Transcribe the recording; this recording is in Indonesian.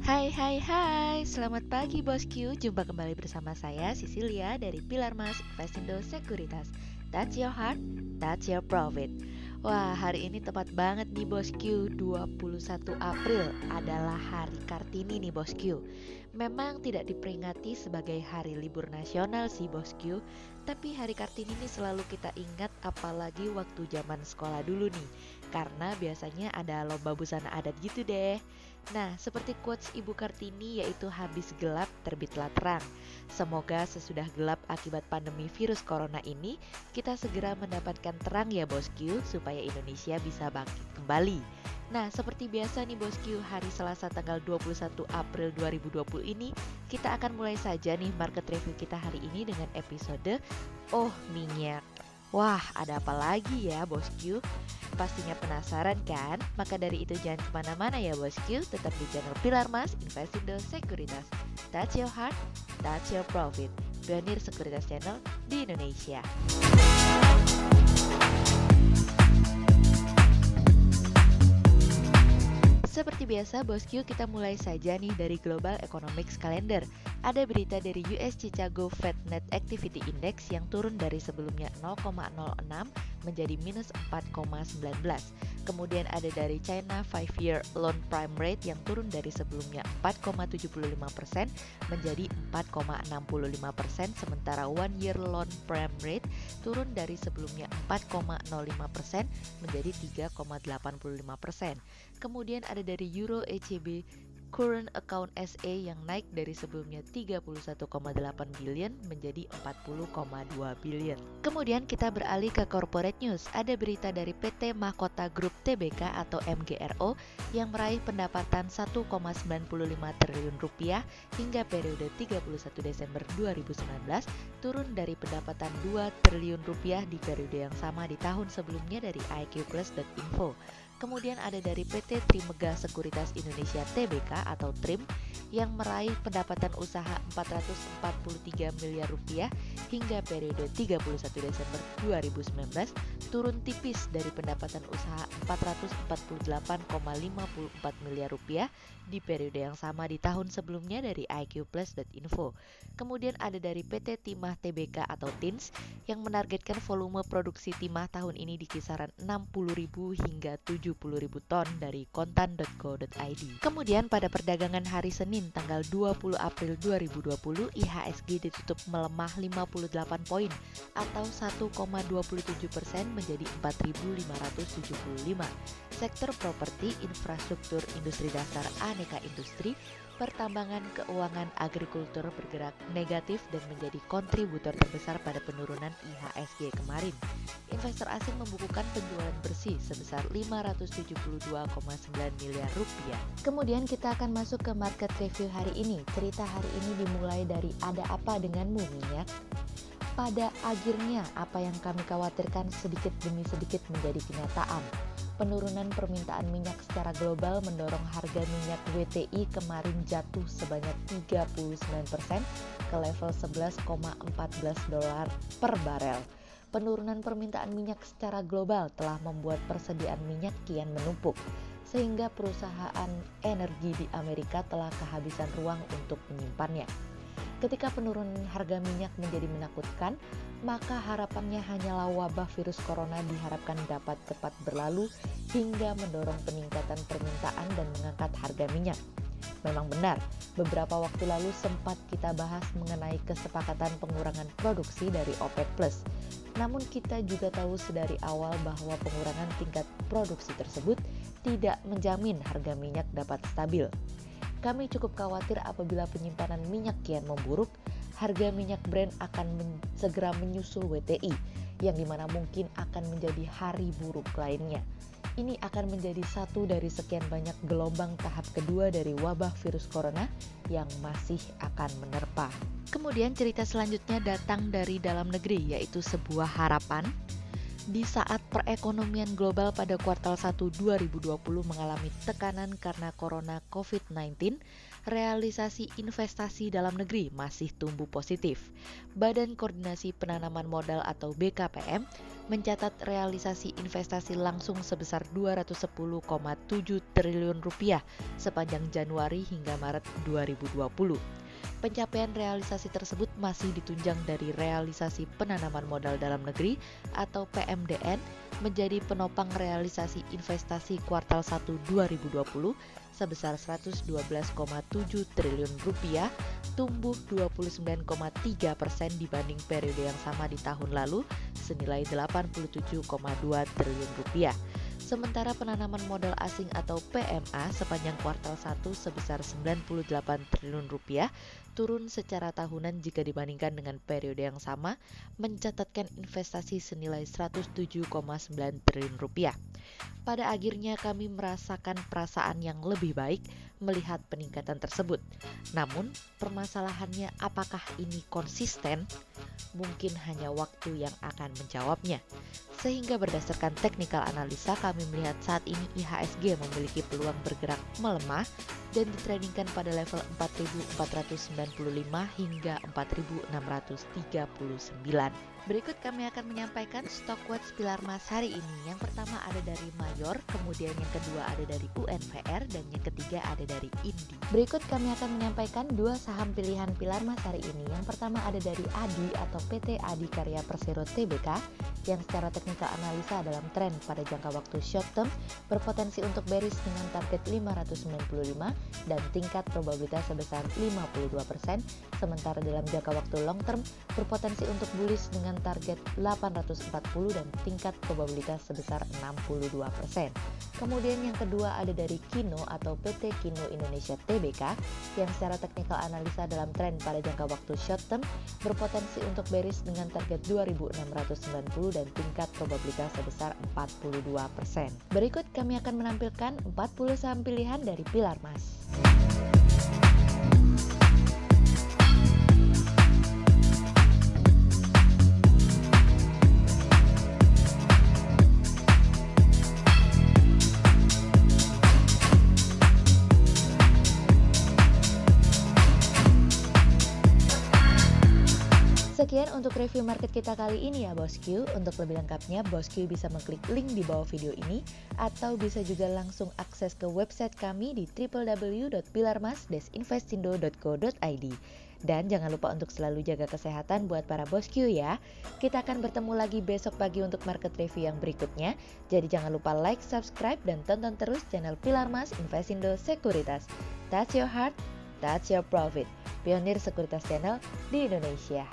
Hai, selamat pagi bosku. Jumpa kembali bersama saya Cecilia dari Pilar Mas Investindo Sekuritas. Touch your heart, touch your profit. Wah, hari ini tepat banget nih bosku. 21 April adalah hari Kartini nih bosku. Memang tidak diperingati sebagai hari libur nasional sih bosku, tapi hari Kartini ini selalu kita ingat apalagi waktu zaman sekolah dulu nih. Karena biasanya ada lomba busana adat gitu deh. Nah, seperti quotes Ibu Kartini yaitu habis gelap terbitlah terang. Semoga sesudah gelap akibat pandemi virus corona ini, kita segera mendapatkan terang ya bosku, supaya Indonesia bisa bangkit kembali. Nah, seperti biasa nih bosku, hari Selasa tanggal 21 April 2020 ini, kita akan mulai saja nih market review kita hari ini dengan episode Oh Minyak. Wah, ada apa lagi ya bosku? Pastinya penasaran kan? Maka dari itu jangan kemana-mana ya bosku, tetap di channel Pilar Mas Investindo Sekuritas. Touch your heart, touch your profit. Pionir Sekuritas Channel di Indonesia. Seperti biasa bosku, kita mulai saja nih dari Global Economics Calendar. Ada berita dari US Chicago Fed Net Activity Index yang turun dari sebelumnya 0,06 menjadi minus 4,19. Kemudian ada dari China 5-year loan prime rate yang turun dari sebelumnya 4,75% menjadi 4,65%, sementara 1-year loan prime rate turun dari sebelumnya 4,05% menjadi 3,85%. Kemudian ada dari Euro ECB Current Account SA yang naik dari sebelumnya 31,8 billion menjadi 40,2 billion. Kemudian kita beralih ke corporate news. Ada berita dari PT Mahkota Group Tbk atau MGRO yang meraih pendapatan 1,95 triliun rupiah hingga periode 31 Desember 2019, turun dari pendapatan 2 triliun rupiah di periode yang sama di tahun sebelumnya dari iqplus.info. Kemudian ada dari PT Trimegah Sekuritas Indonesia Tbk atau TRIM yang meraih pendapatan usaha 443 miliar rupiah hingga periode 31 Desember 2019, turun tipis dari pendapatan usaha 448,54 miliar rupiah di periode yang sama di tahun sebelumnya dari iqplus.info. Kemudian ada dari PT Timah Tbk atau TINS yang menargetkan volume produksi timah tahun ini di kisaran 60.000 hingga 70.000 ton dari kontan.co.id. Kemudian pada perdagangan hari Senin tanggal 20 April 2020, IHSG ditutup melemah 58 poin atau 1,27% menjadi 4.575. Sektor properti, infrastruktur, industri dasar, aneka industri, pertambangan, keuangan, agrikultur bergerak negatif dan menjadi kontributor terbesar pada penurunan IHSG kemarin. Investor asing membukukan penjualan bersih sebesar 572,9 miliar rupiah. Kemudian kita akan masuk ke market review hari ini. Cerita hari ini dimulai dari ada apa denganmu minyak? Pada akhirnya apa yang kami khawatirkan sedikit demi sedikit menjadi kenyataan. Penurunan permintaan minyak secara global mendorong harga minyak WTI kemarin jatuh sebanyak 39% ke level 11,14 dolar per barel. Penurunan permintaan minyak secara global telah membuat persediaan minyak kian menumpuk, sehingga perusahaan energi di Amerika telah kehabisan ruang untuk menyimpannya. Ketika penurunan harga minyak menjadi menakutkan, maka harapannya hanyalah wabah virus corona diharapkan dapat cepat berlalu hingga mendorong peningkatan permintaan dan mengangkat harga minyak. Memang benar, beberapa waktu lalu sempat kita bahas mengenai kesepakatan pengurangan produksi dari OPEC+. Namun kita juga tahu sedari awal bahwa pengurangan tingkat produksi tersebut tidak menjamin harga minyak dapat stabil. Kami cukup khawatir apabila penyimpanan minyak kian memburuk, harga minyak Brent akan segera menyusul WTI, yang dimana mungkin akan menjadi hari buruk lainnya. Ini akan menjadi satu dari sekian banyak gelombang tahap kedua dari wabah virus corona yang masih akan menerpa. Kemudian cerita selanjutnya datang dari dalam negeri, yaitu sebuah harapan. Di saat perekonomian global pada kuartal 1 2020 mengalami tekanan karena corona COVID-19, realisasi investasi dalam negeri masih tumbuh positif. Badan Koordinasi Penanaman Modal atau BKPM mencatat realisasi investasi langsung sebesar 210,7 triliun rupiah sepanjang Januari hingga Maret 2020. Pencapaian realisasi tersebut masih ditunjang dari realisasi penanaman modal dalam negeri atau PMDN menjadi penopang realisasi investasi kuartal 1 2020 sebesar 112,7 triliun rupiah, tumbuh 29,3% dibanding periode yang sama di tahun lalu senilai 87,2 triliun rupiah. Sementara penanaman modal asing atau PMA sepanjang kuartal 1 sebesar 98 triliun rupiah turun secara tahunan jika dibandingkan dengan periode yang sama, mencatatkan investasi senilai 107,9 triliun rupiah. Pada akhirnya kami merasakan perasaan yang lebih baik melihat peningkatan tersebut. Namun, permasalahannya apakah ini konsisten? Mungkin hanya waktu yang akan menjawabnya. Sehingga berdasarkan technical analisa kami melihat saat ini IHSG memiliki peluang bergerak melemah dan ditradingkan pada level 4.495 hingga 4.639. Berikut kami akan menyampaikan stock quotes pilar emas hari ini. Yang pertama ada dari Mayor, kemudian yang kedua ada dari UNVR, dan yang ketiga ada dari Indi. Berikut kami akan menyampaikan dua saham pilihan pilar emas hari ini. Yang pertama ada dari ADI atau PT Adi Karya Persero Tbk yang secara teknikal analisa dalam tren pada jangka waktu short term berpotensi untuk bearish dengan target 595 dan tingkat probabilitas sebesar 52%, sementara dalam jangka waktu long term berpotensi untuk bullish dengan target 840 dan tingkat probabilitas sebesar 62%. Kemudian yang kedua ada dari Kino atau PT Kino Indonesia Tbk yang secara teknikal analisa dalam tren pada jangka waktu short term berpotensi untuk bearish dengan target 2690 dan tingkat probabilitas sebesar 42%. Berikut kami akan menampilkan 40 saham pilihan dari pilar emas. Sekian untuk review market kita kali ini ya Bosku. Untuk lebih lengkapnya Bosku bisa mengklik link di bawah video ini atau bisa juga langsung akses ke website kami di www.pilarmas-investindo.co.id. Dan jangan lupa untuk selalu jaga kesehatan buat para Bosku ya. Kita akan bertemu lagi besok pagi untuk market review yang berikutnya. Jadi jangan lupa like, subscribe, dan tonton terus channel Pilar Mas Investindo Sekuritas. That's your heart, that's your profit. Pionir Sekuritas Channel di Indonesia.